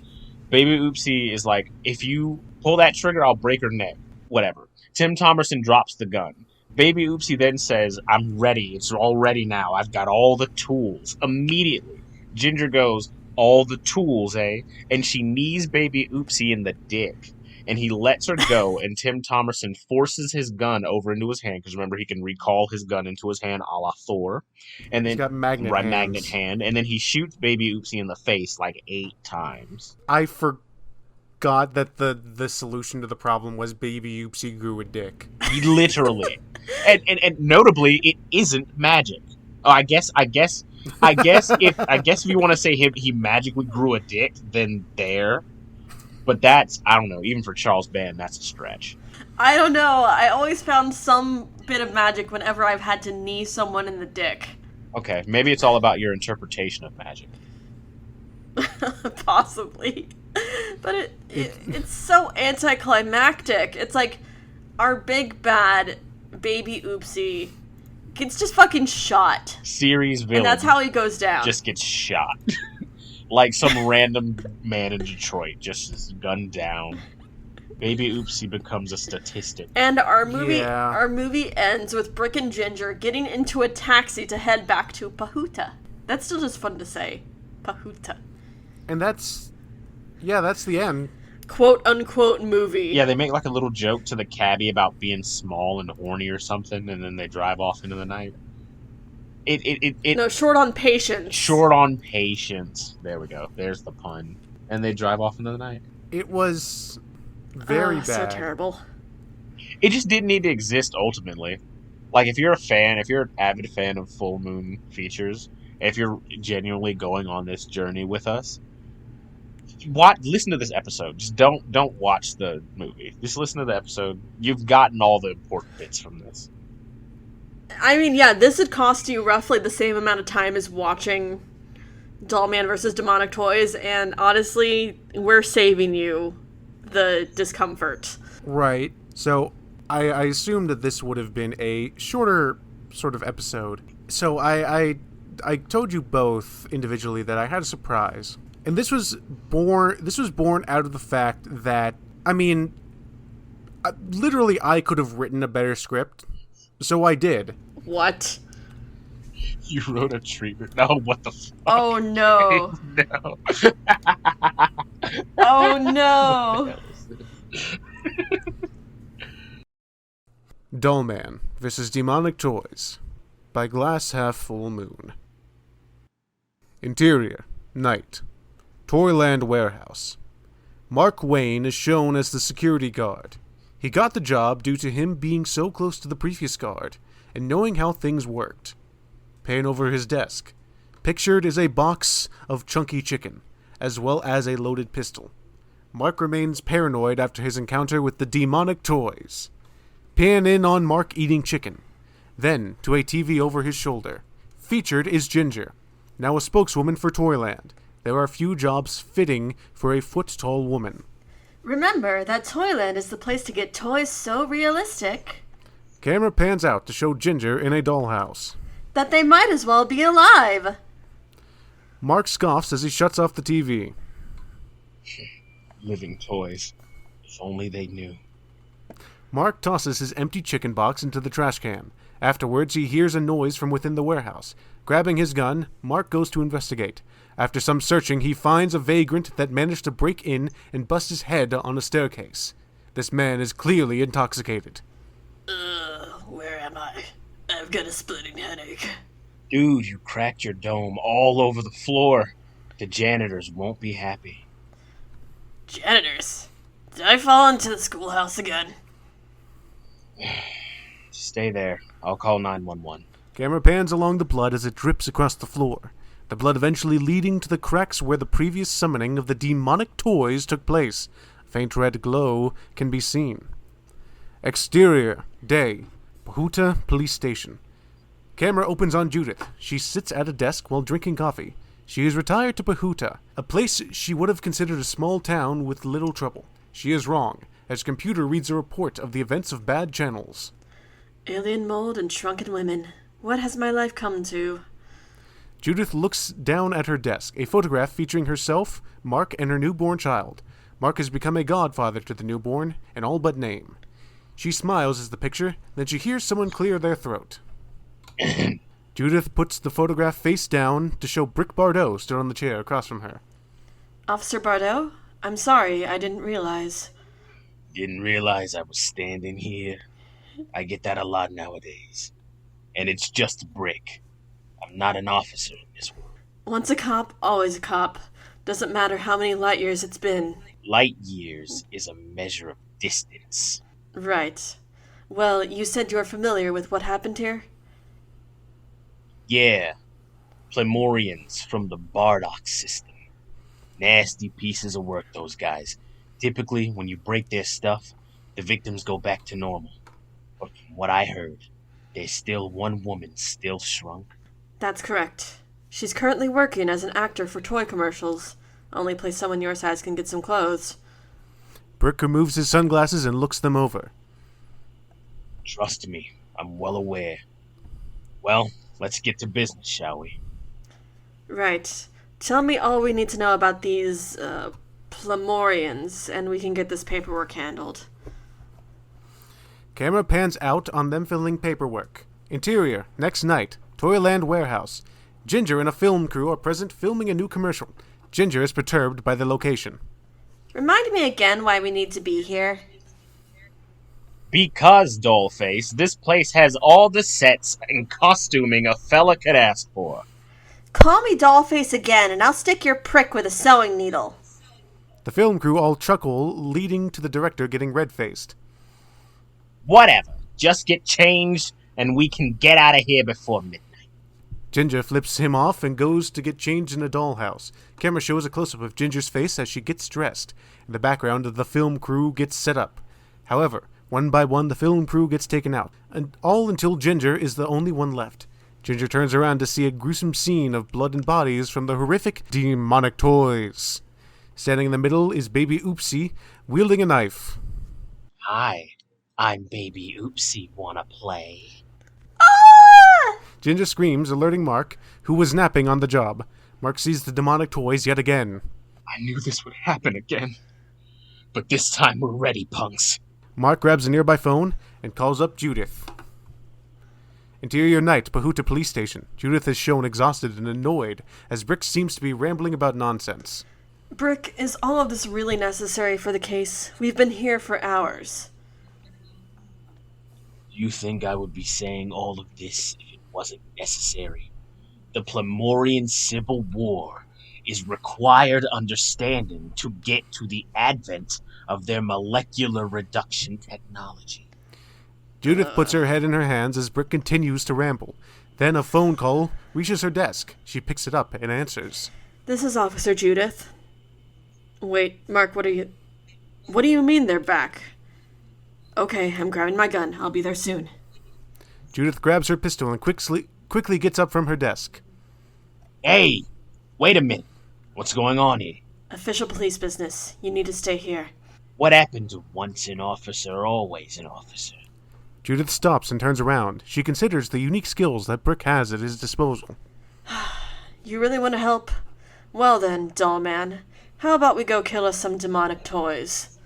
Baby Oopsie is like, if you pull that trigger, I'll break her neck. Whatever. Tim Thomerson drops the gun. Baby Oopsie then says, I'm ready. It's all ready now. I've got all the tools. Immediately, Ginger goes, all the tools, eh? And she knees Baby Oopsie in the dick. And he lets her go, and Tim Thomerson forces his gun over into his hand, because remember, he can recall his gun into his hand a la Thor. And then, he's got magnet hand. And then he shoots Baby Oopsie in the face like 8 times. I forgot that the solution to the problem was Baby Oopsie grew a dick. Literally. and notably, it isn't magic. Oh, I guess if you want to say he magically grew a dick, then there. But that's, I don't know, even for Charles Band, that's a stretch. I don't know. I always found some bit of magic whenever I've had to knee someone in the dick. Okay, maybe it's all about your interpretation of magic. Possibly. But it's so anticlimactic. It's like our big bad Baby Oopsie gets just fucking shot. Series villain. And that's how he goes down. Just gets shot. Like some random man in Detroit just is gunned down. Baby Oopsie becomes a statistic. And our movie ends with Brick and Ginger getting into a taxi to head back to Pahuta. That's still just fun to say. Pahuta. And that's the end. Quote-unquote movie. Yeah, they make like a little joke to the cabbie about being small and horny or something, and then they drive off into the night. No, short on patience. Short on patience. There we go. There's the pun. And they drive off into the night. It was very bad. So terrible. It just didn't need to exist ultimately. Like, if you're an avid fan of full moon features, if you're genuinely going on this journey with us, listen to this episode. Just don't watch the movie. Just listen to the episode. You've gotten all the important bits from this. I mean, yeah, this would cost you roughly the same amount of time as watching Dollman versus Demonic Toys, and honestly, we're saving you the discomfort. Right. So, I assumed that this would have been a shorter sort of episode. So, I told you both individually that I had a surprise. And this was born out of the fact that, I mean, literally I could have written a better script. So I did. What? You wrote a treatment. No, what the fuck? Oh no. No. Oh no. Dollman vs. Demonic Toys by Glass Half Full Moon. Interior, night. Toyland warehouse. Mark Wayne is shown as the security guard. He got the job due to him being so close to the previous guard and knowing how things worked. Pan over his desk. Pictured is a box of chunky chicken, as well as a loaded pistol. Mark remains paranoid after his encounter with the demonic toys. Pan in on Mark eating chicken. Then to a TV over his shoulder. Featured is Ginger, now a spokeswoman for Toyland. There are few jobs fitting for a foot-tall woman. Remember that Toyland is the place to get toys so realistic Camera pans out to show Ginger in a dollhouse. that they might as well be alive. Mark scoffs as he shuts off the TV. Living toys. If only they knew. Mark tosses his empty chicken box into the trash can. Afterwards, he hears a noise from within the warehouse. Grabbing his gun, Mark goes to investigate. After some searching, he finds a vagrant that managed to break in and bust his head on a staircase. This man is clearly intoxicated. Where am I? I've got a splitting headache. Dude, you cracked your dome all over the floor. The janitors won't be happy. Janitors? Did I fall into the schoolhouse again? Stay there. I'll call 911. Camera pans along the blood as it drips across the floor. The blood eventually leading to the cracks where the previous summoning of the demonic toys took place. A faint red glow can be seen. Exterior, day. Pahuta Police Station. Camera opens on Judith. She sits at a desk while drinking coffee. She is retired to Pahuta, a place she would have considered a small town with little trouble. She is wrong, as computer reads a report of the events of bad channels. Alien mold and shrunken women. What has my life come to? Judith looks down at her desk, a photograph featuring herself, Mark, and her newborn child. Mark has become a godfather to the newborn, in all but name. She smiles as the picture, then she hears someone clear their throat. Judith puts the photograph face down to show Brick Bardot stood on the chair across from her. Officer Bardot? I'm sorry, I didn't realize. Didn't realize I was standing here. I get that a lot nowadays. And it's just a Brick. I'm not an officer in this world. Once a cop, always a cop. Doesn't matter how many light years it's been. Light years is a measure of distance. Right. Well, you said you're familiar with what happened here? Yeah. Plemorians from the Bardock system. Nasty pieces of work, those guys. Typically, when you break their stuff, the victims go back to normal. But from what I heard, there's still one woman still shrunk. That's correct. She's currently working as an actor for toy commercials. Only place someone your size can get some clothes. Brick removes his sunglasses and looks them over. Trust me, I'm well aware. Well, let's get to business, shall we? Right. Tell me all we need to know about these, Plemorians, and we can get this paperwork handled. Camera pans out on them filling paperwork. Interior, next night, Toyland warehouse. Ginger and a film crew are present filming a new commercial. Ginger is perturbed by the location. Remind me again why we need to be here. Because, Dollface, this place has all the sets and costuming a fella could ask for. Call me Dollface again, and I'll stick your prick with a sewing needle. The film crew all chuckle, leading to the director getting red-faced. Whatever. Just get changed, and we can get out of here before midnight. Ginger flips him off and goes to get changed in a dollhouse. Camera shows a close-up of Ginger's face as she gets dressed. In the background, the film crew gets set up. However, one by one, the film crew gets taken out, and all until Ginger is the only one left. Ginger turns around to see a gruesome scene of blood and bodies from the horrific demonic toys. Standing in the middle is Baby Oopsie, wielding a knife. Hi, I'm Baby Oopsie. Wanna play? Ah! Ginger screams, alerting Mark, who was napping on the job. Mark sees the demonic toys yet again. I knew this would happen again. But this time we're ready, punks. Mark grabs a nearby phone and calls up Judith. Interior night, Pahuta Police Station. Judith is shown exhausted and annoyed, as Brick seems to be rambling about nonsense. Brick, is all of this really necessary for the case? We've been here for hours. You think I would be saying all of this if it wasn't necessary? The Plemorian Civil War is required understanding to get to the advent of their molecular reduction technology. Judith puts her head in her hands as Brick continues to ramble. Then a phone call reaches her desk. She picks it up and answers. This is Officer Judith. Wait, Mark, what do you mean they're back? Okay, I'm grabbing my gun. I'll be there soon. Judith grabs her pistol and quickly gets up from her desk. Hey, wait a minute. What's going on here? Official police business. You need to stay here. What happened to once an officer, always an officer? Judith stops and turns around. She considers the unique skills that Brick has at his disposal. You really want to help? Well then, Dollman, how about we go kill us some demonic toys?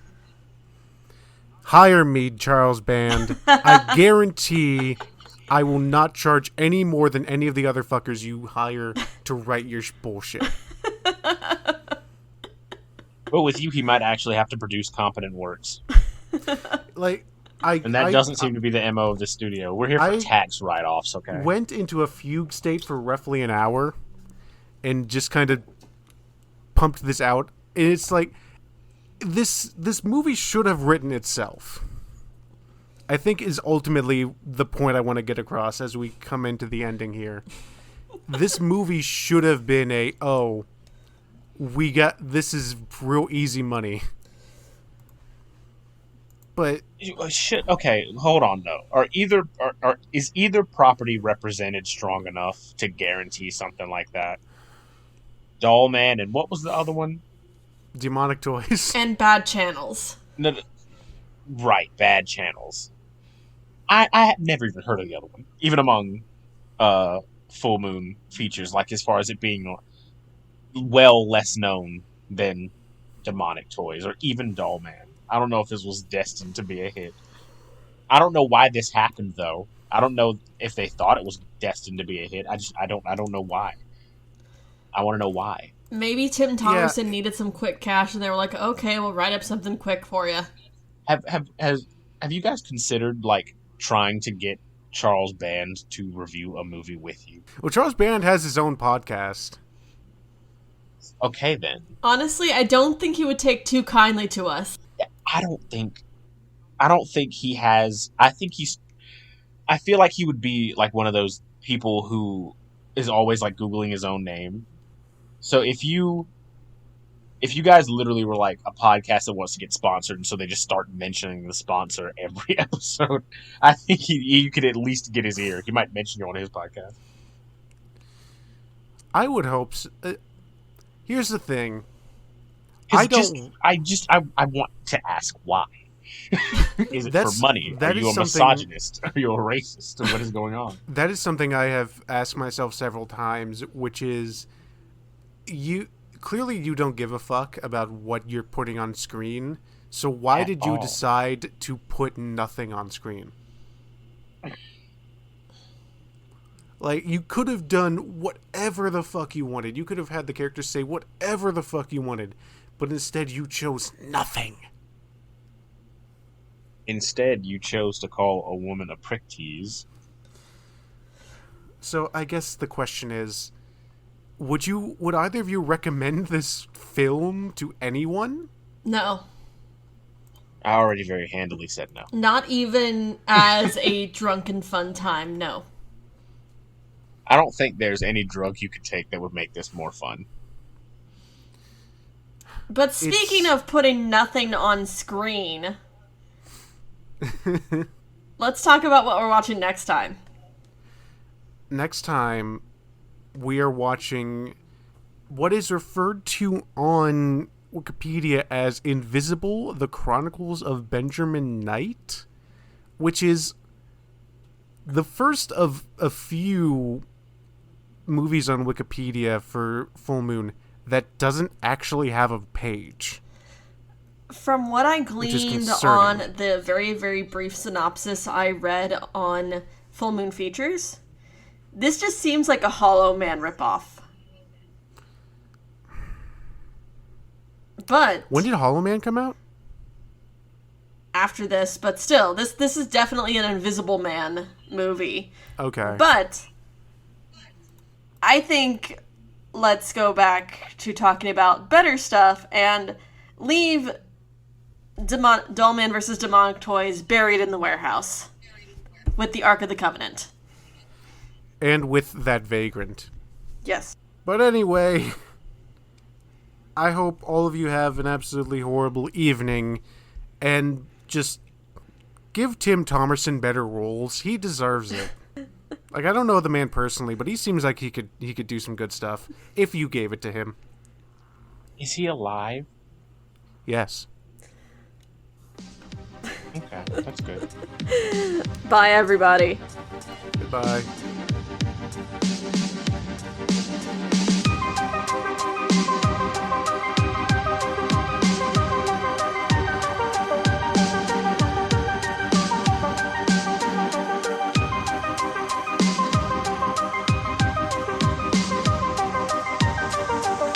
Hire me, Charles Band. I guarantee I will not charge any more than any of the other fuckers you hire to write your bullshit. But with you, he might actually have to produce competent works. And that doesn't seem to be the MO of the studio. We're here for tax write-offs, okay? Went into a fugue state for roughly an hour and just kind of pumped this out. And it's like, this movie should have written itself. I think is ultimately the point I want to get across as we come into the ending here. This movie should have been this is real easy money. But shit. Okay, hold on though. Is either property represented strong enough to guarantee something like that? Dollman and what was the other one? Demonic Toys and Bad Channels. No, right, Bad Channels. I have never even heard of the other one, even among Full Moon features. Like as far as it being less known than Demonic Toys or even Dollman. I don't know if this was destined to be a hit. I don't know why this happened though. I don't know if they thought it was destined to be a hit. I don't know why. I want to know why. Maybe Tim Thomerson needed some quick cash, and they were like, "Okay, we'll write up something quick for you." Have you guys considered like trying to get Charles Band to review a movie with you? Well, Charles Band has his own podcast. Okay, then. Honestly, I don't think he would take too kindly to us. I don't think he has. I feel like he would be like one of those people who is always like Googling his own name. So if you guys literally were like a podcast that wants to get sponsored, and so they just start mentioning the sponsor every episode, I think you could at least get his ear. He might mention you on his podcast. I would hope so. Here's the thing. I want to ask why. Is it for money? Are you a misogynist? Are you a racist? What is going on? That is something I have asked myself several times, which is you don't give a fuck about what you're putting on screen. So why did you decide to put nothing on screen? Like, you could have done whatever the fuck you wanted. You could have had the characters say whatever the fuck you wanted. But instead, you chose nothing. Instead, you chose to call a woman a prick tease. So, I guess the question is, would either of you recommend this film to anyone? No. I already very handily said no. Not even as a drunken fun time, no. I don't think there's any drug you could take that would make this more fun. But speaking of putting nothing on screen, let's talk about what we're watching next time. Next time, we are watching what is referred to on Wikipedia as Invisible, The Chronicles of Benjamin Knight, which is the first of a few movies on Wikipedia for Full Moon that doesn't actually have a page. From what I gleaned on the very, very brief synopsis I read on Full Moon Features, this just seems like a Hollow Man ripoff. But when did Hollow Man come out? After this, but still, this is definitely an Invisible Man movie. Okay. But I think let's go back to talking about better stuff and leave Dollman versus Demonic Toys buried in the warehouse with the Ark of the Covenant. And with that vagrant. Yes. But anyway, I hope all of you have an absolutely horrible evening, and just give Tim Thomerson better roles. He deserves it. Like, I don't know the man personally, but he seems like he could do some good stuff if you gave it to him. Is he alive? Yes. Okay, that's good. Bye, everybody. Goodbye.